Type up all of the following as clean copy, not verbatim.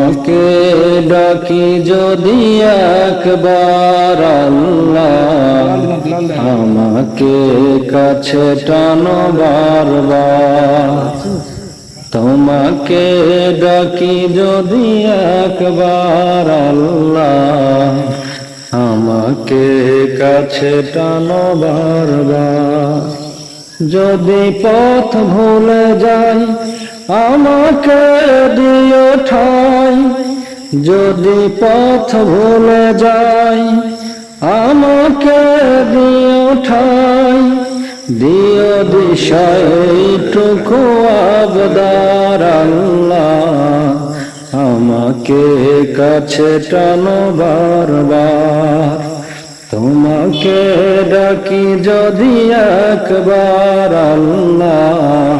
তোমাকে ডাকি যদি একবার আল্লাহ, আমাকে কাছে টানো বারবার। তোমাকে ডাকি যদি একবার আল্লাহ, আমাকে কাছে টানো বারবার। যদি পথ ভুলে যাই আমাকে দিও ঠাই, যদি পথ ভুলে যাই আমাকে দিও ঠাই। দিও দিশায় এইটুকু আবদার আল্লাহ, আমাকে কাছে টানো বারবার। তোমাকে ডাকি যদি একবার আল্লাহ,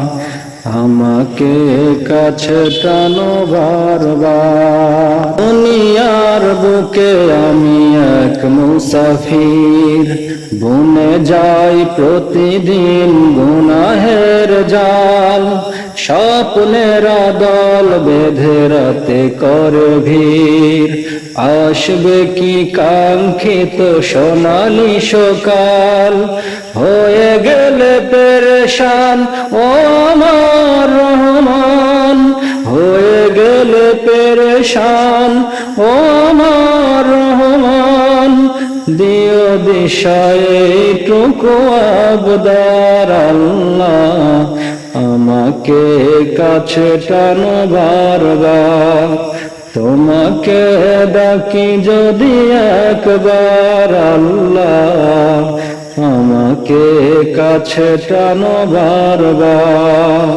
আমাকে কাছে টানো বারবার। দুনিয়ার বুকে আমি এক মুসাফির, বুনে যাই প্রতিদিন গুনাহের জাল। স্বপ্নের দল বেঁধে রাতে করে ভিড়, আসবে কি কাঙ্ক্ষিত সোনালি সকাল। হয়ে গেলে পেরেশান ও আমার রহমান, হয়ে গেলে পেরেশান ও আমার রহমান। দিও দিশায় এইটুকু আবদার আল্লাহ, আমাকে কাছে টানো বারবার। তোমাকে ডাকি যদি একবার আল্লাহ, আমাকে কাছে টানো বারবার।